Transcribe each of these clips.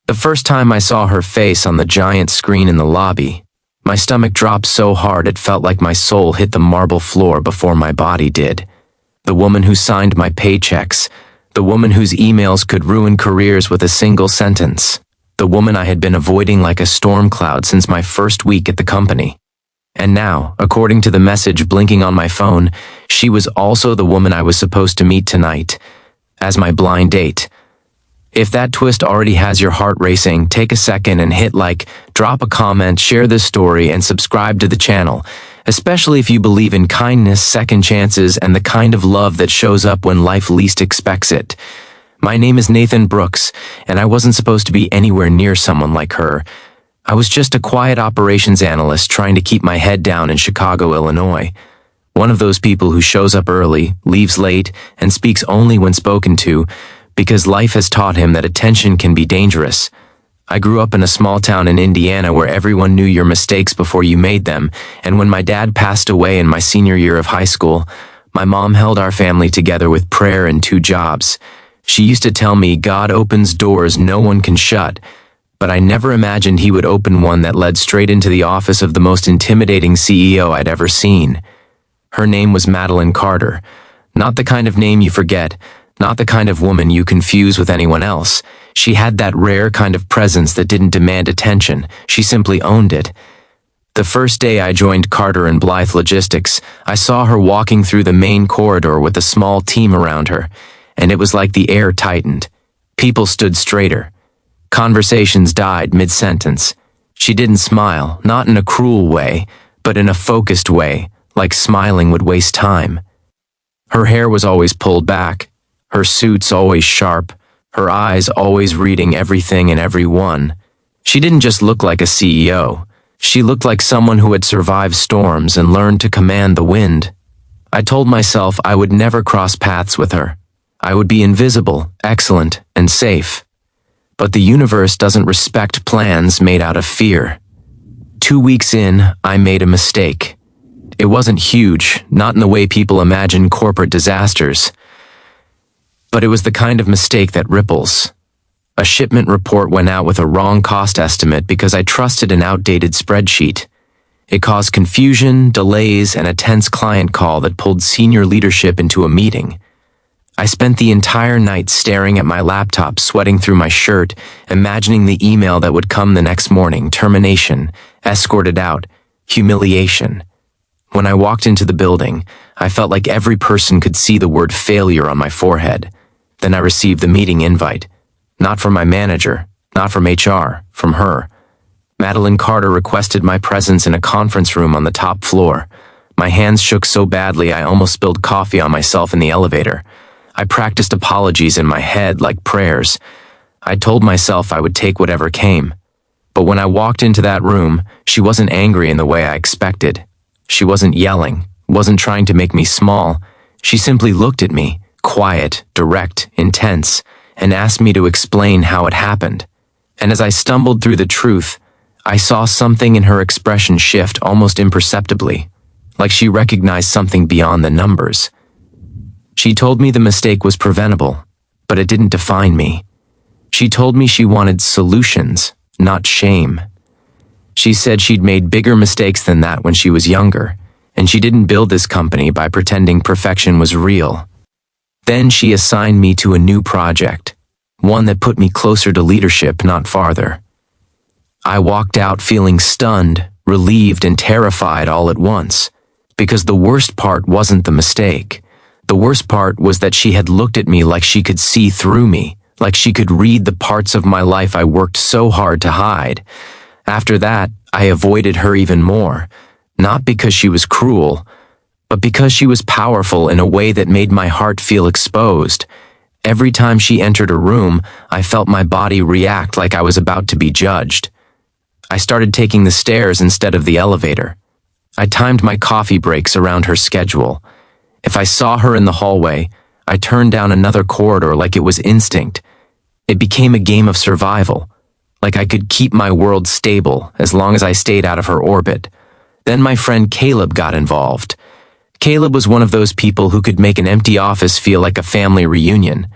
The first time I saw her face on the giant screen in the lobby, my stomach dropped so hard it felt like my soul hit the marble floor before my body did. The woman who signed my paychecks, the woman whose emails could ruin careers with a single sentence, the woman I had been avoiding like a storm cloud since my first week at the company. And now, according to the message blinking on my phone, she was also the woman I was supposed to meet tonight, as my blind date. If that twist already has your heart racing, take a second and hit like, drop a comment, share this story, and subscribe to the channel, especially if you believe in kindness, second chances, and the kind of love that shows up when life least expects it. My name is Nathan Brooks, and I wasn't supposed to be anywhere near someone like her. I was just a quiet operations analyst trying to keep my head down in Chicago, Illinois. One of those people who shows up early, leaves late, and speaks only when spoken to, because life has taught him that attention can be dangerous. I grew up in a small town in Indiana where everyone knew your mistakes before you made them, and when my dad passed away in my senior year of high school, my mom held our family together with prayer and 2 jobs. She used to tell me God opens doors no one can shut, but I never imagined he would open one that led straight into the office of the most intimidating CEO I'd ever seen. Her name was Madeline Carter. Not the kind of name you forget, not the kind of woman you confuse with anyone else. She had that rare kind of presence that didn't demand attention. She simply owned it. The first day I joined Carter and Blythe Logistics, I saw her walking through the main corridor with a small team around her, and it was like the air tightened. People stood straighter. Conversations died mid-sentence. She didn't smile, not in a cruel way, but in a focused way, like smiling would waste time. Her hair was always pulled back, her suits always sharp, her eyes always reading everything and everyone. She didn't just look like a CEO. She looked like someone who had survived storms and learned to command the wind. I told myself I would never cross paths with her. I would be invisible, excellent, and safe. But the universe doesn't respect plans made out of fear. 2 weeks in, I made a mistake. It wasn't huge, not in the way people imagine corporate disasters. But it was the kind of mistake that ripples. A shipment report went out with a wrong cost estimate because I trusted an outdated spreadsheet. It caused confusion, delays, and a tense client call that pulled senior leadership into a meeting. I spent the entire night staring at my laptop, sweating through my shirt, imagining the email that would come the next morning: termination, escorted out, humiliation. When I walked into the building, I felt like every person could see the word failure on my forehead. Then I received the meeting invite. Not from my manager, not from HR, from her. Madeline Carter requested my presence in a conference room on the top floor. My hands shook so badly I almost spilled coffee on myself in the elevator. I practiced apologies in my head like prayers. I told myself I would take whatever came. But when I walked into that room, she wasn't angry in the way I expected. She wasn't yelling, wasn't trying to make me small. She simply looked at me, quiet, direct, intense, and asked me to explain how it happened. And as I stumbled through the truth, I saw something in her expression shift almost imperceptibly, like she recognized something beyond the numbers. She told me the mistake was preventable, but it didn't define me. She told me she wanted solutions, not shame. She said she'd made bigger mistakes than that when she was younger, and she didn't build this company by pretending perfection was real. Then she assigned me to a new project, one that put me closer to leadership, not farther. I walked out feeling stunned, relieved, and terrified all at once, because the worst part wasn't the mistake. The worst part was that she had looked at me like she could see through me, like she could read the parts of my life I worked so hard to hide. After that, I avoided her even more, not because she was cruel, but because she was powerful in a way that made my heart feel exposed. Every time she entered a room, I felt my body react like I was about to be judged. I started taking the stairs instead of the elevator. I timed my coffee breaks around her schedule. If I saw her in the hallway, I turned down another corridor like it was instinct. It became a game of survival, like I could keep my world stable as long as I stayed out of her orbit. Then my friend Caleb got involved. Caleb was one of those people who could make an empty office feel like a family reunion.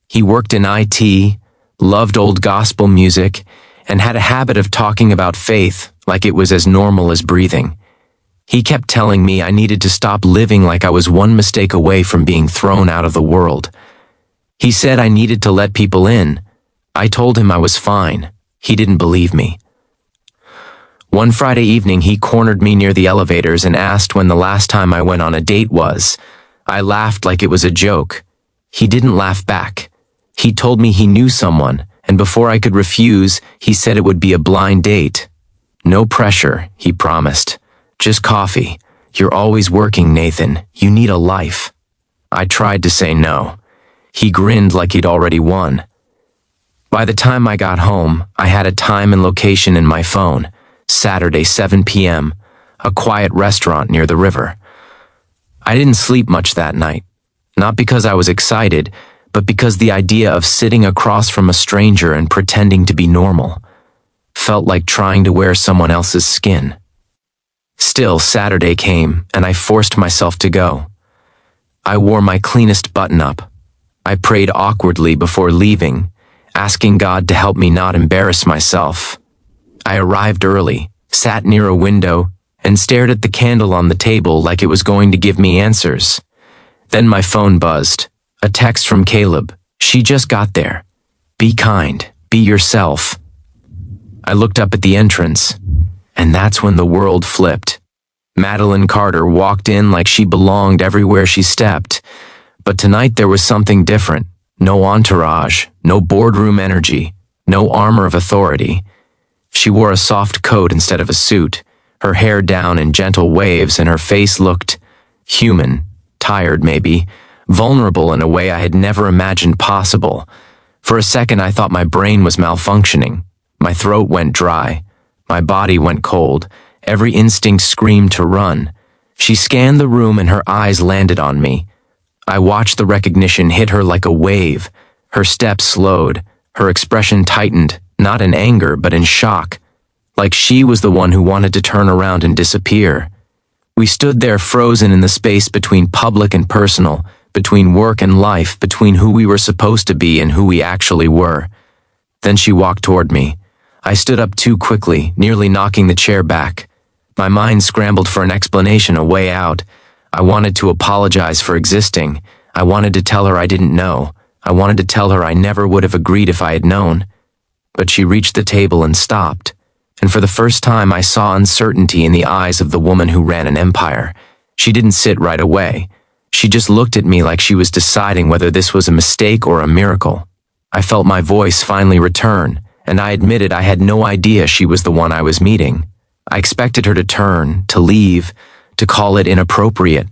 He worked in IT, loved old gospel music, and had a habit of talking about faith like it was as normal as breathing. He kept telling me I needed to stop living like I was one mistake away from being thrown out of the world. He said I needed to let people in. I told him I was fine. He didn't believe me. One Friday evening, he cornered me near the elevators and asked when the last time I went on a date was. I laughed like it was a joke. He didn't laugh back. He told me he knew someone, and before I could refuse, he said it would be a blind date. No pressure, he promised. Just coffee. You're always working, Nathan. You need a life. I tried to say no. He grinned like he'd already won. By the time I got home, I had a time and location in my phone. Saturday, 7 p.m., a quiet restaurant near the river. I didn't sleep much that night. Not because I was excited, but because the idea of sitting across from a stranger and pretending to be normal felt like trying to wear someone else's skin. Still, Saturday came, and I forced myself to go. I wore my cleanest button-up. I prayed awkwardly before leaving, asking God to help me not embarrass myself. I arrived early, sat near a window, and stared at the candle on the table like it was going to give me answers. Then my phone buzzed. A text from Caleb. She just got there. Be kind. Be yourself. I looked up at the entrance, and that's when the world flipped. Madeline Carter walked in like she belonged everywhere she stepped. But tonight there was something different. No entourage, no boardroom energy, no armor of authority. She wore a soft coat instead of a suit, her hair down in gentle waves, and her face looked human, tired maybe, vulnerable in a way I had never imagined possible. For a second I thought my brain was malfunctioning. My throat went dry. My body went cold. Every instinct screamed to run. She scanned the room and her eyes landed on me. I watched the recognition hit her like a wave. Her steps slowed. Her expression tightened, not in anger but in shock, like she was the one who wanted to turn around and disappear. We stood there frozen in the space between public and personal, between work and life, between who we were supposed to be and who we actually were. Then she walked toward me. I stood up too quickly, nearly knocking the chair back. My mind scrambled for an explanation, a way out. I wanted to apologize for existing. I wanted to tell her I didn't know. I wanted to tell her I never would have agreed if I had known. But she reached the table and stopped. And for the first time I saw uncertainty in the eyes of the woman who ran an empire. She didn't sit right away. She just looked at me like she was deciding whether this was a mistake or a miracle. I felt my voice finally return, and I admitted I had no idea she was the one I was meeting. I expected her to turn, to leave, to call it inappropriate.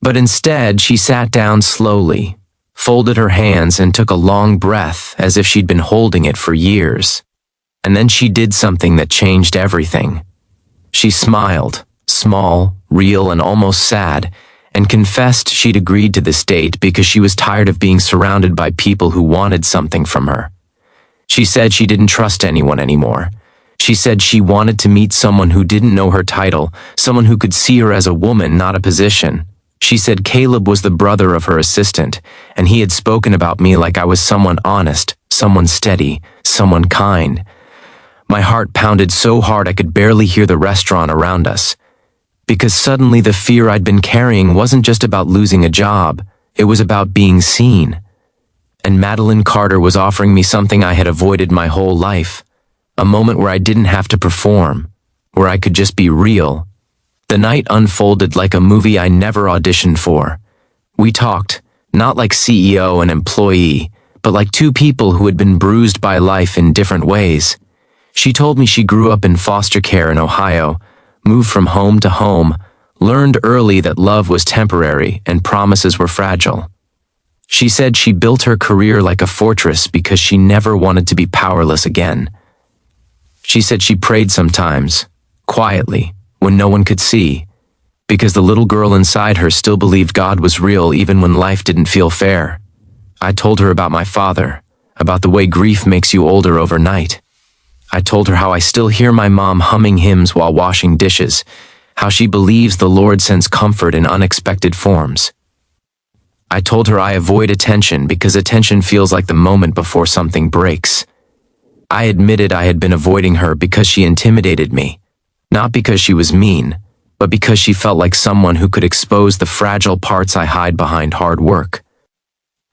But instead, she sat down slowly, folded her hands, and took a long breath as if she'd been holding it for years. And then she did something that changed everything. She smiled, small, real, and almost sad, and confessed she'd agreed to this date because she was tired of being surrounded by people who wanted something from her. She said she didn't trust anyone anymore. She said she wanted to meet someone who didn't know her title, someone who could see her as a woman, not a position. She said Caleb was the brother of her assistant, and he had spoken about me like I was someone honest, someone steady, someone kind. My heart pounded so hard I could barely hear the restaurant around us. Because suddenly the fear I'd been carrying wasn't just about losing a job, it was about being seen. And Madeline Carter was offering me something I had avoided my whole life. A moment where I didn't have to perform, where I could just be real. The night unfolded like a movie I never auditioned for. We talked, not like CEO and employee, but like two people who had been bruised by life in different ways. She told me she grew up in foster care in Ohio, moved from home to home, learned early that love was temporary and promises were fragile. She said she built her career like a fortress because she never wanted to be powerless again. She said she prayed sometimes, quietly, when no one could see, because the little girl inside her still believed God was real even when life didn't feel fair. I told her about my father, about the way grief makes you older overnight. I told her how I still hear my mom humming hymns while washing dishes, how she believes the Lord sends comfort in unexpected forms. I told her I avoid attention because attention feels like the moment before something breaks. I admitted I had been avoiding her because she intimidated me, not because she was mean, but because she felt like someone who could expose the fragile parts I hide behind hard work.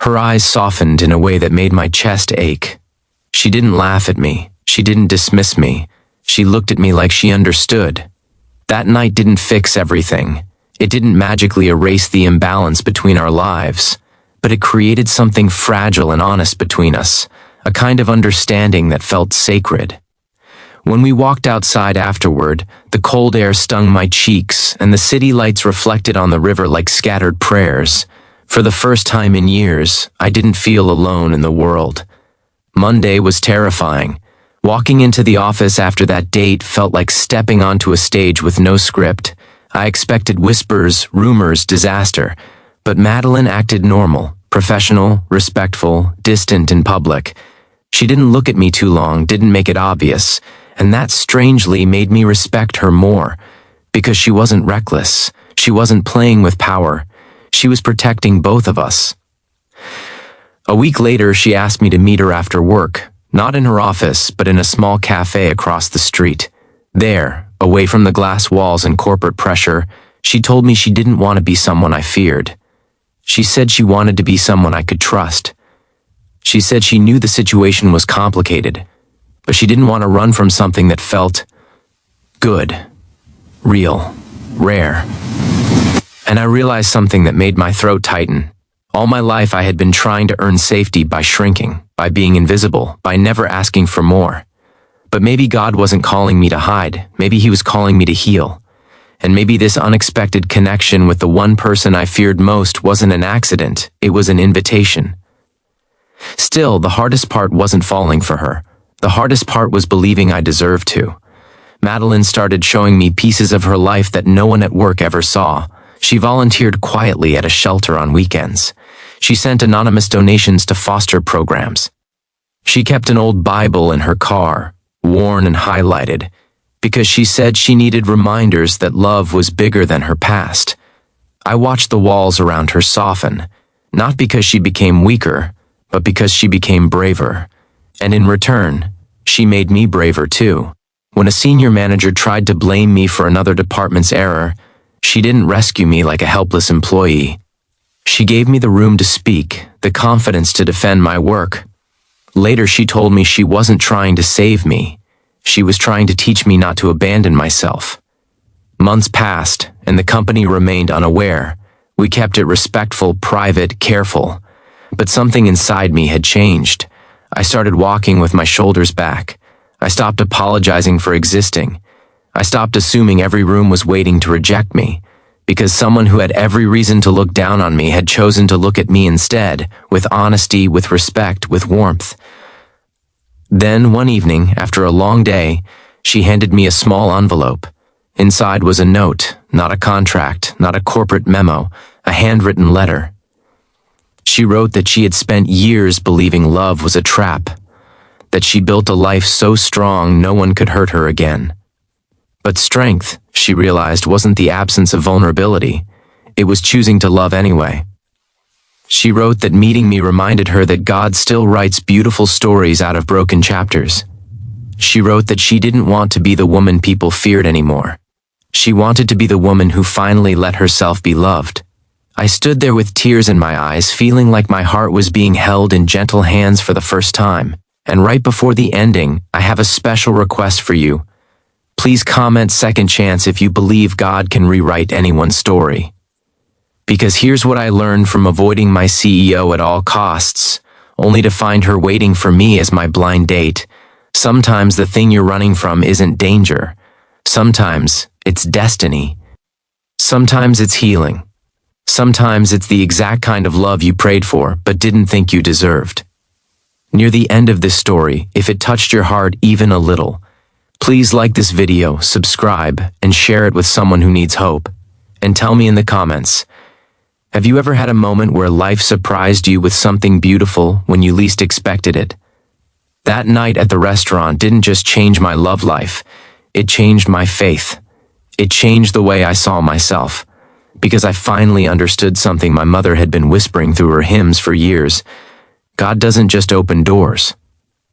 Her eyes softened in a way that made my chest ache. She didn't laugh at me. She didn't dismiss me. She looked at me like she understood. That night didn't fix everything. It didn't magically erase the imbalance between our lives, but it created something fragile and honest between us, a kind of understanding that felt sacred. When we walked outside afterward, the cold air stung my cheeks and the city lights reflected on the river like scattered prayers. For the first time in years, I didn't feel alone in the world. Monday was terrifying. Walking into the office after that date felt like stepping onto a stage with no script. I expected whispers, rumors, disaster, but Madeline acted normal, professional, respectful, distant in public. She didn't look at me too long, didn't make it obvious, and that strangely made me respect her more, because she wasn't reckless, she wasn't playing with power, she was protecting both of us. A week later, she asked me to meet her after work, not in her office, but in a small cafe across the street. There, away from the glass walls and corporate pressure, she told me she didn't want to be someone I feared. She said she wanted to be someone I could trust. She said she knew the situation was complicated, but she didn't want to run from something that felt good, real, rare. And I realized something that made my throat tighten. All my life I had been trying to earn safety by shrinking, by being invisible, by never asking for more. But maybe God wasn't calling me to hide, maybe He was calling me to heal. And maybe this unexpected connection with the one person I feared most wasn't an accident, it was an invitation. Still, the hardest part wasn't falling for her. The hardest part was believing I deserved to. Madeline started showing me pieces of her life that no one at work ever saw. She volunteered quietly at a shelter on weekends. She sent anonymous donations to foster programs. She kept an old Bible in her car, worn and highlighted, because she said she needed reminders that love was bigger than her past. I watched the walls around her soften, not because she became weaker, but because she became braver. And in return, she made me braver too. When a senior manager tried to blame me for another department's error, she didn't rescue me like a helpless employee. She gave me the room to speak, the confidence to defend my work. Later she told me she wasn't trying to save me. She was trying to teach me not to abandon myself. Months passed, and the company remained unaware. We kept it respectful, private, careful. But something inside me had changed. I started walking with my shoulders back. I stopped apologizing for existing. I stopped assuming every room was waiting to reject me, because someone who had every reason to look down on me had chosen to look at me instead, with honesty, with respect, with warmth. Then, one evening, after a long day, she handed me a small envelope. Inside was a note, not a contract, not a corporate memo, a handwritten letter. She wrote that she had spent years believing love was a trap, that she built a life so strong no one could hurt her again. But strength, she realized, wasn't the absence of vulnerability. It was choosing to love anyway. She wrote that meeting me reminded her that God still writes beautiful stories out of broken chapters. She wrote that she didn't want to be the woman people feared anymore. She wanted to be the woman who finally let herself be loved. I stood there with tears in my eyes, feeling like my heart was being held in gentle hands for the first time. And right before the ending, I have a special request for you. Please comment second chance if you believe God can rewrite anyone's story. Because here's what I learned from avoiding my CEO at all costs, only to find her waiting for me as my blind date. Sometimes the thing you're running from isn't danger. Sometimes it's destiny. Sometimes it's healing. Sometimes it's the exact kind of love you prayed for but didn't think you deserved. Near the end of this story, if it touched your heart even a little, please like this video, subscribe, and share it with someone who needs hope. And tell me in the comments, have you ever had a moment where life surprised you with something beautiful when you least expected it? That night at the restaurant didn't just change my love life, it changed my faith. It changed the way I saw myself. Because I finally understood something my mother had been whispering through her hymns for years. God doesn't just open doors.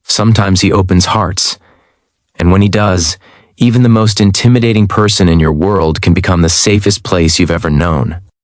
Sometimes he opens hearts. And when he does, even the most intimidating person in your world can become the safest place you've ever known.